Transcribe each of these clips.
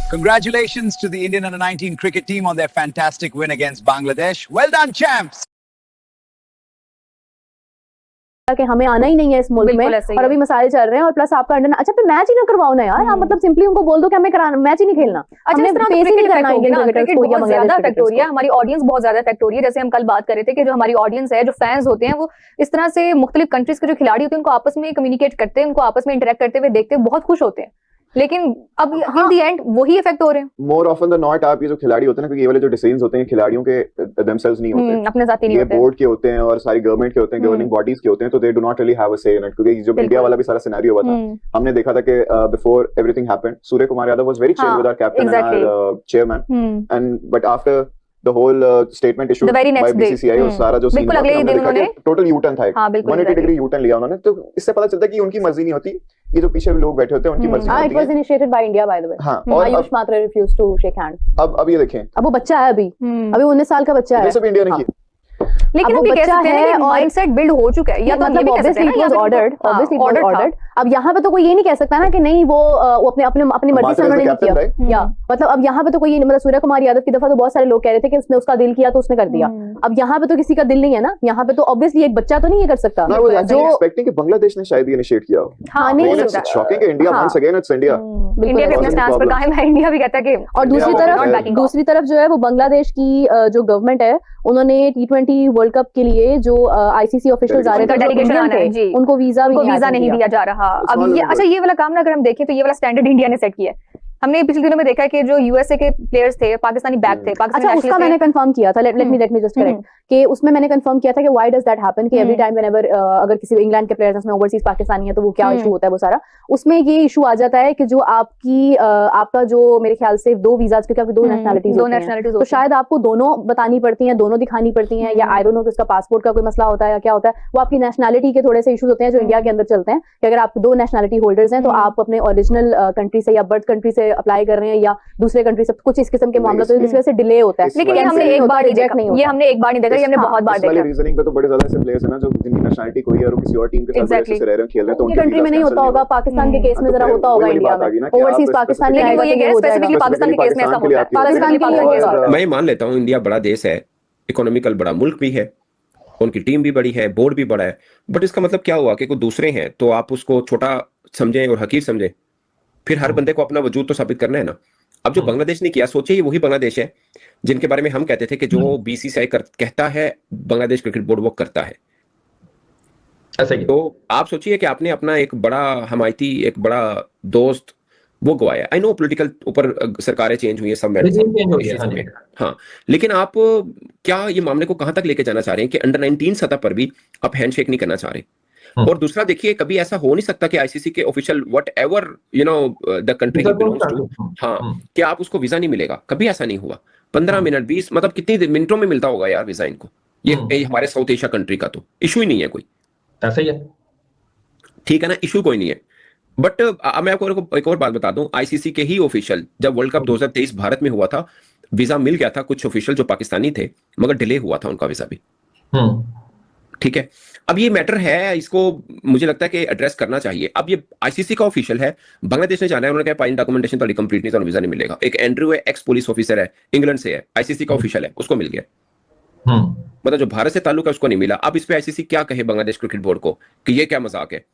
Congratulations to the Indian under-19 cricket team on their fantastic win against Bangladesh. Well done, champs! कि हमें आना ही नहीं है इस मुल्क में और अभी मसाले चल रहे हैं और प्लस आपका अंडर अच्छा फिर मैच ही ना करवाओ ना यार आप मतलब सिंपली उनको बोल दो कि हमें मैच ही नहीं खेलना। हमने फेस ही नहीं करना इंडियन क्रिकेटर्स को या ज्यादा इफेक्ट हो रही है, हमारी ऑडियंस बहुत ज्यादा इफेक्ट हो रही है। जैसे हम कल बात कर रहे थे कि जो हमारी ऑडियंस है, जो फैंस होते हैं, वो इस तरह से मुख्तलिफ कंट्रीज के जो खिलाड़ी होते हैं उनको आपस में कम्युनिकेट करते हैं, उनको आपस में इंटरेक्ट करते हुए देखते हैं, बहुत खुश होते हैं। लेकिन अब इन दी एंड वही इफेक्ट हो रहे हैं। मोर ऑफन द नॉट आप ये जो खिलाड़ी होते हैं ना, क्योंकि ये वाले जो डिसीजंस होते हैं खिलाड़ियों के देमसेल्व्स नहीं होते, अपने साथ ही नहीं होते, ये बोर्ड के होते हैं और सारी गवर्नमेंट के होते हैं, गवर्निंग बॉडीज के होते हैं, तो they do not really have a से इन इट। क्योंकि जो इंडिया वाला भी सारा सिनेरियो हुआ था, हमने देखा था कि before everything happened Surya Kumar Yadav was very chill with our captain and our chairman, and but after the whole statement issued by BCCI और सारा जो बिल्कुल अगले दिन उन्होंने टोटल यू टर्न था, 180 डिग्री यू टर्न लिया उन्होंने। तो इससे पता चलता है कि उनकी मर्जी नहीं होती, ये जो पीछे लोग बैठे होते हैं उनकी मर्जी होती है। It was initiated by India by the way। हाँ, और आयुष मात्रा refused to shake hand। अब ये देखें, अब वो बच्चा है, अभी 19 साल का बच्चा है, ये सब इंडिया ने की। लेकिन अब ये कह सकते हैं कि माइंडसेट बिल्ड हो चुका है, या तो मतलब obviously it was ordered। अब यहाँ पे तो कोई ये नहीं कह सकता ना कि नहीं वो अपनी मर्जी से उन्होंने नहीं किया, या मतलब अब यहाँ पे तो कोई मतलब सूर्य कुमार यादव की दफा तो बहुत सारे लोग कह रहे थे कि उसने उसका दिल किया तो उसने कर दिया। अब यहाँ पे तो किसी का दिल नहीं है ना, यहाँ पे तो ऑब्वियसली एक बच्चा तो नहीं ये कर सकता जो एक्सपेक्टिंग कि बांग्लादेश ने शायद ये इनिशिएट किया हो। हाँ, नहीं शॉकिंग है, India once again it's India भी अपने स्टैंड पर कायम है, इंडिया भी कहता है कि। और दूसरी तरफ जो है वो बांग्लादेश की जो गवर्नमेंट है उन्होंने T20 वर्ल्ड कप के लिए जो ICC ऑफिशियल्स आ रहे थे डेलीगेशन थे, उनको वीजा नहीं दिया जा रहा। अब ये अच्छा ये वाला काम ना अगर हम देखें तो ये वाला स्टैंडर्ड इंडिया ने सेट किया है। हमने पिछले दिनों में देखा है कि जो यूएसए के प्लेयर्स थे, पाकिस्तानी बैक थे, अच्छा उसका मैंने कंफर्म किया था, लेट मी जस्ट करेक्ट कि उसमें मैंने कंफर्म किया था कि व्हाई डज दैट हैपन कि एवरी टाइम व्हेनेवर अगर किसी इंग्लैंड के प्लेयर्स उसमें ओवरसीज पाकिस्तानी है तो वो क्या इशू होता है, वो सारा उसमें ये इशू आ जाता है कि जो आपका जो मेरे ख्याल से 2 वीजाज, क्योंकि आपकी 2 नेशनैलिटीज तो शायद आपको दोनों बतानी पड़ती हैं, दोनों दिखानी पड़ती हैं, या आई डोंट नो कि उसका पासपोर्ट का कोई मसला होता है या क्या होता है, वो आपकी नेशनैलिटी के थोड़े से इशूज होते हैं जो इंडिया के अंदर चलते हैं कि अगर आप 2 नेशनैलिटी होल्डर्स हैं तो आप अपने ओरिजिनल कंट्री से या बर्थ कंट्री से अप्लाई कर रहे हैं या दूसरे कंट्री से, कुछ इस किस्म के मामले तो जिस वजह से डिले होता है। लेकिन हमने एक बार रिजेक्ट नहीं, ये हमने एक बार नहीं देखा, ये हमने बहुत बार देखा। रीजनिंग पे तो बड़े ज्यादा ऐसे प्लेयर्स हैं ना जो जिनकी नेशनैलिटी कोई है और किसी और टीम के साथ वैसे रह रहे हैं, खेल रहे हैं, तो उनकी कंट्री में नहीं होता होगा, पाकिस्तान के केस में जरा होता होगा इंडिया में, ओवरसीज पाकिस्तान में वो ये कह स्पेसिफिकली पाकिस्तान के केस में ऐसा होता है, पाकिस्तान के केस। मैं मान लेता हूं इंडिया बड़ा देश है, इकोनॉमिकल बड़ा मुल्क भी है, उनकी टीम भी बड़ी है, बोर्ड भी बड़ा है, बट इसका मतलब क्या हुआ कि कोई दूसरे हैं तो आप उसको छोटा समझें और हकीर समझें? फिर हर बंदे को अपना वजूद तो साबित करना है ना। अब जो बांग्लादेश ने किया, सोचिए ये वही बांग्लादेश है जिनके बारे में हम कहते थे कि जो BCCI कहता है बांग्लादेश क्रिकेट बोर्ड वो करता है। तो आप सोचिए कि आपने अपना एक बड़ा हमायती, एक बड़ा दोस्त वो गवाया। आई नो पॉलिटिकल ऊपर सरकारें चेंज हुई है, सब हाँ, लेकिन आप क्या ये मामले को कहां तक लेके जाना चाह रहे हैं कि अंडर 19 सतह पर भी आप हैंडशेक नहीं करना चाह रहे? और दूसरा देखिए, कभी ऐसा हो नहीं सकता कि ICC के official whatever the country belongs to, हाँ, कि आप उसको वीजा नहीं मिलेगा। कभी ऐसा नहीं हुआ। 15 मिनट 20 मतलब कितनी मिनटों में मिलता होगा यार वीजा इनको। ये हमारे साउथ एशिया कंट्री का तो इशू ही नहीं है कोई, ऐसा ही है, ठीक है ना, इशू कोई नहीं है। बट मैं आपको एक और बात बता दूं, ICC के ही ऑफिशियल जब वर्ल्ड कप 2023 भारत में हुआ था, वीजा मिल गया था कुछ ऑफिशियल जो पाकिस्तानी थे, मगर डिले हुआ था उनका वीजा भी। ठीक है, अब ये मैटर है, इसको मुझे लगता है कि एड्रेस करना चाहिए। अब ये ICC का ऑफिशियल है, बांग्लादेश ने जाना है, उन्होंने कहा फाइल डॉक्यूमेंटेशन तो कंप्लीट नहीं, तो वीजा नहीं मिलेगा। एक एंड्रू है, एक्स पुलिस ऑफिसर है, इंग्लैंड से है, ICC का ऑफिशियल है, उसको मिल गया। मतलब जो भारत से ताल्लुक है उसको नहीं मिला। अब इस पे ICC क्या कहे बांग्लादेश क्रिकेट बोर्ड को कि ये क्या मजाक है?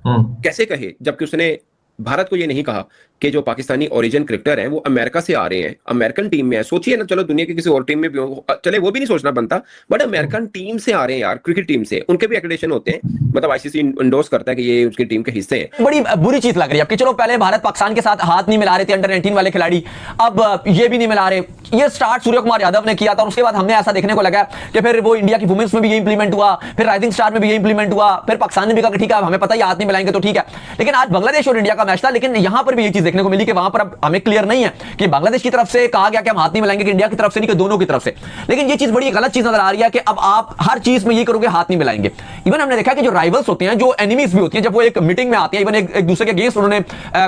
कैसे कहे, जबकि उसने भारत को ये नहीं कहा कि जो पाकिस्तानी ओरिजिन क्रिकेटर हैं वो अमेरिका से आ रहे हैं, अमेरिकन टीम में है। सोचिए ना, चलो दुनिया की किसी और टीम में भी हो, चले वो भी नहीं सोचना बनता, बट अमेरिकन टीम से आ रहे हैं यार, क्रिकेट टीम से, उनके भी एक्रेडिटेशन होते हैं, मतलब ICC इंडोर्स करता है कि ये उसकी टीम के हिस्से हैं। बड़ी बुरी चीज लग रही है कि चलो पहले भारत पाकिस्तान के साथ हाथ नहीं मिला रहे थे अंडर 19 वाले खिलाड़ी, अब ये भी नहीं मिला रहे। ये स्टार्ट सूर्य कुमार यादव ने किया था और उसके बाद हमने ऐसा देखने को लगा कि फिर वो इंडिया की वुमेन्स में भी ये इंप्लीमेंट हुआ, फिर राइजिंग स्टार में भी ये इंप्लीमेंट हुआ, फिर पाकिस्तान ने भी कहा ठीक है हमें पता है हाथ नहीं मिलाएंगे तो ठीक है। लेकिन आज बांग्लादेश और इंडिया का मैच था, लेकिन यहां पर भी ये चीज देखने को मिली कि वहां पर अब हमें क्लियर नहीं है कि बांग्लादेश की तरफ से कहा गया कि हम हाथ नहीं मिलाएंगे, कि इंडिया की तरफ से नहीं, कि दोनों की तरफ से। लेकिन ये चीज बड़ी गलत चीज नजर आ रही है कि अब आप हर चीज में ये करोगे हाथ नहीं मिलाएंगे। इवन हमने देखा कि जो राइवल्स होते हैं, जो एनिमीज भी होती हैं, जब वो एक मीटिंग में आते हैं, इवन एक दूसरे के अगेंस्ट उन्होंने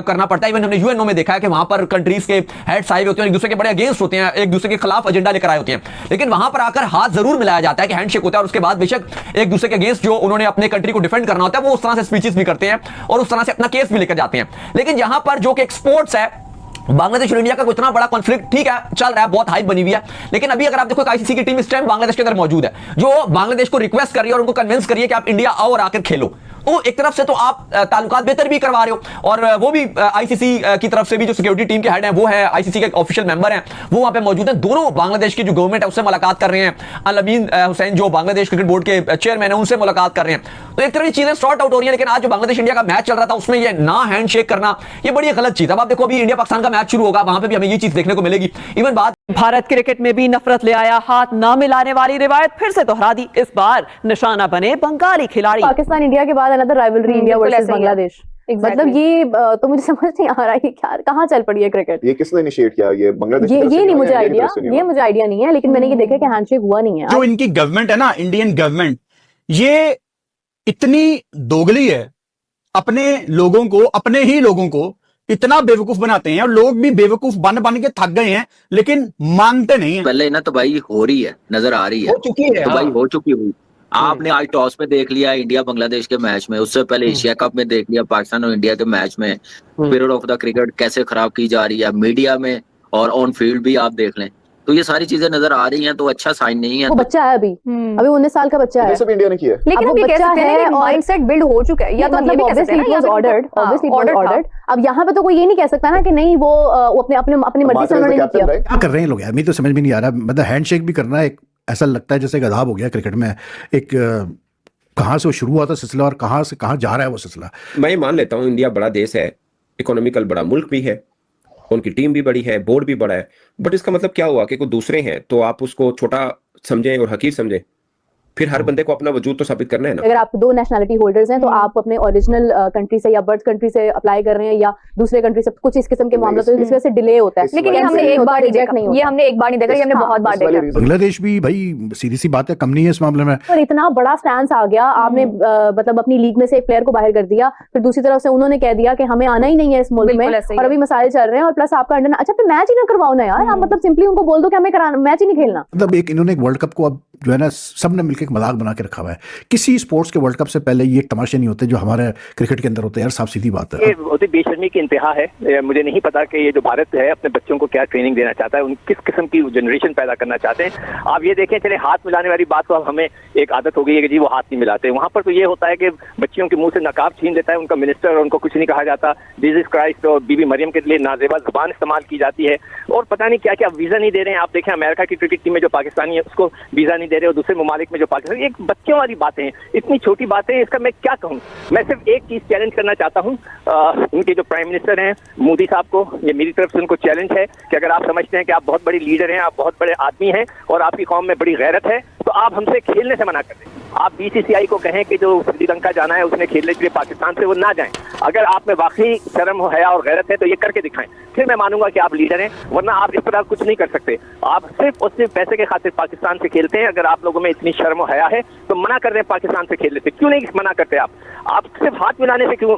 करना पड़ता है। इवन हमने UNO में देखा है कि वहां पर कंट्रीज के हेड्स आए होते हैं, एक दूसरे के बड़े अगेंस्ट होते हैं, एक दूसरे के खिलाफ एजेंडा लेकर आए होते हैं, लेकिन वहां पर आकर हाथ जरूर मिलाया जाता है कि हैंडशेक होता है, और उसके बाद बेशक एक दूसरे के अगेंस्ट जो उन्होंने अपने कंट्री को डिफेंड करना होता है वो उस तरह से स्पीचेस भी करते हैं और उस तरह से अपना केस भी लेकर जाते हैं। लेकिन यहां पर जो कि एक स्पोर्ट्स है, बांग्लादेश और इंडिया का कोई इतना बड़ा कॉन्फ्लिक्ट ठीक है चल रहा है, बहुत हाइप बनी हुई है, लेकिन अभी अगर आप देखो आईसीसी की टीम इस टाइम बांग्लादेश के अंदर मौजूद है, जो बांग्लादेश को रिक्वेस्ट कर रही है और उनको कन्विंस करिए कि आप इंडिया आओ और आकर खेलो। तो एक तरफ से तो आप ताल्लुकात बेहतर भी करवा रहे हो, और वो भी आईसीसी की तरफ से भी जो सिक्योरिटी टीम के हेड हैं वो है आईसीसी के ऑफिशियल मेंबर हैं, वो वहां पे मौजूद हैं। दोनों बांग्लादेश की जो गवर्नमेंट है उससे मुलाकात कर रहे हैं, अल अमीन हुसैन जो बांग्लादेश क्रिकेट बोर्ड के चेयरमैन है उनसे मुलाकात कर रहे हैं। तो एक तरह की चीजें सॉर्ट आउट हो रही है, लेकिन आज जो बांग्लादेश इंडिया का मैच चल रहा था उसमें ये ना हैंड शेक करना ये बड़ी गलत चीज। अब आप देखो अभी इंडिया पाकिस्तान का मैच शुरू होगा, वहां पे भी हमें ये चीज देखने को मिलेगी। इवन बात भारत क्रिकेट में भी नफरत ले आया, हाथ ना मिलाने वाली रिवायत फिर से दोहरा दी, इस बार निशाना बने बंगाली खिलाड़ी। पाकिस्तान इंडिया के बाद अनदर राइवलरी इंडिया बिल्कुल वर्सेस ऐसे ही है। बांग्लादेश। Exactly. मतलब ये तो मुझे समझ नहीं आ रहा है कि क्या कहाँ चल पड़ी है क्रिकेट। ये किसने इनिशिएट किया? ये बांग्लादेश की तरफ से ये नहीं हुआ मुझे या इंडिया की आइडिया, तरफ से नहीं ये हुआ? मुझे आइडिया नहीं है, लेकिन मैंने ये देखा कि हैंडशेक हुआ नहीं है। जो इनकी गवर्नमेंट है ना, इंडियन गवर्नमेंट, ये इतनी दोगली है, अपने लोगों को, अपने ही लोगों को इतना बेवकूफ बनाते हैं, और लोग भी बेवकूफ बन बन के थक गए हैं, लेकिन मानते नहीं है। पहले ना तो भाई हो रही है, नजर आ रही है, हो चुकी है, तो भाई हाँ। हो चुकी हुई। आपने आज टॉस में देख लिया इंडिया बांग्लादेश के मैच में, उससे पहले एशिया कप में देख लिया पाकिस्तान और इंडिया के मैच में। पीरियड ऑफ द क्रिकेट कैसे खराब की जा रही है मीडिया में, और ऑन फील्ड भी आप देख लें, तो ये सारी चीजें नजर आ रही हैं, तो अच्छा साइन नहीं है। वो बच्चा है अभी 19 साल का बच्चा है। ये सब इंडिया ने किया है। लेकिन अब अब वो ये कह बच्चा सकते हैं है कि और माइंडसेट बिल्ड हो चुका है, या तो हम ये भी कह सकते हैं ना, या तो ordered, obviously it was ordered. अब यहाँ पे तो कोई ये नहीं कह सकता ना कि नहीं वो अपने अपने अपनी मर्जी से उन्होंने नहीं किया। क्या कर रहे हैं लोग यार, मुझे तो समझ में नहीं आ रहा। मतलब हैंडशेक भी करना एक ऐसा लगता है जैसे एक अदाब हो गया क्रिकेट में। एक कहाँ से वो शुरू हुआ था सिलसिला और कहाँ से कहाँ जा रहा है वो सिलसिला। मैं ये मान लेता हूँ इंडिया बड़ा देश है, इकोनॉमिकल बड़ा मुल्क भी है, उनकी टीम भी बड़ी है, बोर्ड भी बड़ा है, बट इसका मतलब क्या हुआ कि कोई दूसरे हैं तो आप उसको छोटा समझें और हकीर समझें? फिर हर बंदे को अपना वजूद तो साबित करना है ना। अगर आप 2 नेशनैलिटी होल्डर्स हैं तो आप अपने ओरिजिनल कंट्री से या बर्थ कंट्री से अप्लाई कर रहे हैं या दूसरे कंट्री से, कुछ इस किस्म के मामले तो इस वजह से डिले होता है। लेकिन ये हमने एक बार नहीं देखा, ये हमने एक बार नहीं देखा, ये हमने बहुत बार देखा। बांग्लादेश भी भाई सीधी सी बात है कम नहीं है इस मामले में। पर इतना बड़ा स्टैंड आ गया, आपने मतलब अपनी लीग में से एक प्लेयर को बाहर कर दिया, फिर दूसरी तरफ से उन्होंने कह दिया कि हमें आना ही नहीं है इस मुल्क में, और अभी मसाइल चल रहे हैं, और प्लस आपका अंडर, अच्छा फिर मैच ही ना करवाओ ना यार, आप मतलब सिंपली उनको बोल दो कि हमें मैच ही नहीं खेलना। मतलब एक इन्होंने एक वर्ल्ड कप को अब जो है ना सबने मिलकर एक मजाक बना के रखा हुआ है। किसी स्पोर्ट्स के वर्ल्ड कप से पहले ये तमाशे नहीं होते जो हमारे क्रिकेट के अंदर होते हैं यार, साफ सीधी बात है। ये बहुत ही बेशर्मी की इंतहा है। मुझे नहीं पता कि ये जो भारत है अपने बच्चों को क्या ट्रेनिंग देना चाहता है, उन किस किस्म की जनरेशन पैदा करना चाहते हैं। आप ये देखें, चले हाथ मिलाने वाली बात तो अब हमें एक आदत हो गई है कि जी वो हाथ नहीं मिलाते। वहाँ पर तो ये होता है कि बच्चियों के मुंह से नकाब छीन देता है उनका मिनिस्टर, और उनको कुछ नहीं कहा जाता। जीसस क्राइस्ट और बीबी मरियम के लिए नाजेबा जुबान इस्तेमाल की जाती है, और पता नहीं क्या क्या वीजा नहीं दे रहे हैं। आप देखें अमेरिका की क्रिकेट टीम में जो पाकिस्तानी है उसको वीजा नहीं दे रहे, और दूसरे ममालिक में जो पाकिस्तान, एक बच्चों वाली बातें हैं, इतनी छोटी बातें हैं, इसका मैं क्या कहूँ। मैं सिर्फ एक चीज चैलेंज करना चाहता हूँ उनके जो प्राइम मिनिस्टर हैं मोदी साहब को, ये मेरी तरफ से उनको चैलेंज है कि अगर आप समझते हैं कि आप बहुत बड़ी लीडर हैं, आप बहुत बड़े आदमी हैं और आपकी कौम में बड़ी गैरत है, तो आप हमसे खेलने से मना कर दें। आप बीसीसीआई को कहें कि जो श्रीलंका जाना है उसने खेलने के लिए पाकिस्तान से वो ना जाएं। अगर आप में वाकई शर्म हो, हया और गैरत है तो ये करके दिखाएं, फिर मैं मानूंगा कि आप लीडर हैं, वरना आप इस तरह कुछ नहीं कर सकते। आप सिर्फ और सिर्फ पैसे के खातिर पाकिस्तान से खेलते हैं। अगर आप लोगों में इतनी शर्म और हया है तो मना कर रहे हैं पाकिस्तान से खेलने से, क्यों नहीं मना करते आप सिर्फ हाथ मिलाने से क्यों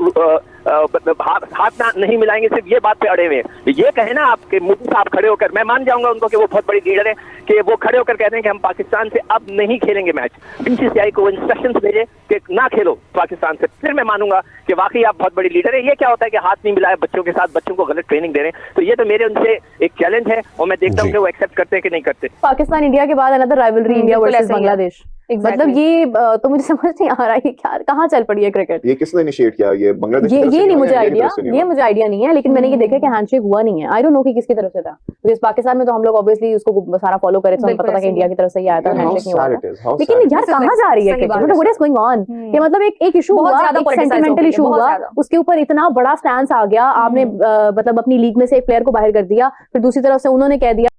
हाथ नहीं मिलाएंगे, सिर्फ ये बात पे अड़े हुए हैं। ये कहे ना आपके मोदी साहब खड़े होकर, मैं मान जाऊंगा उनको कि वो बहुत बड़ी लीडर है, कि वो खड़े होकर कहते हैं कि हम पाकिस्तान से अब नहीं खेलेंगे मैच, बीसीसीआई को इंस्ट्रक्शंस भेजे कि ना खेलो पाकिस्तान से, फिर मैं मानूंगा कि वाकई आप बहुत बड़ी लीडर है। ये क्या होता है कि हाथ नहीं मिलाए बच्चों के साथ, बच्चों को गलत ट्रेनिंग दे रहे हैं, तो ये तो मेरे उनसे एक चैलेंज है, और मैं देखता हूँ कि वो एक्सेप्ट करते हैं कि नहीं करते। पाकिस्तान इंडिया के बाद another rivalry India versus Bangladesh. मतलब ये तो मुझे समझ नहीं आ रहा है कि क्या कहाँ चल पड़ी है क्रिकेट। ये किसने इनिशिएट किया? ये बांग्लादेश की तरफ से ये नहीं हुआ मुझे या इंडिया की आइडिया, तरफ से नहीं ये हुआ? मुझे आइडिया नहीं है, लेकिन मैंने ये देखा कि हैंडशेक हुआ नहीं है। आई डोंट नो कि किसकी तरफ से था, बिकॉज़ पाकिस्तान में तो हम लोग ऑब्वियसली उसको सारा फॉलो करे, तो हमें पता था कि इंडिया की तरफ से ही आया था, हैंडशेक नहीं हुआ था। लेकिन यार कहाँ जा रही है cricket, what is going on? ये मतलब एक इशू हुआ, एक सेंटिमेंटल इशू हुआ, उसके ऊपर इतना बड़ा स्टैंड आ गया, आपने मतलब अपनी लीग में से एक प्लेयर को बाहर कर दिया, फिर दूसरी तरफ से उन्होंने कह दिया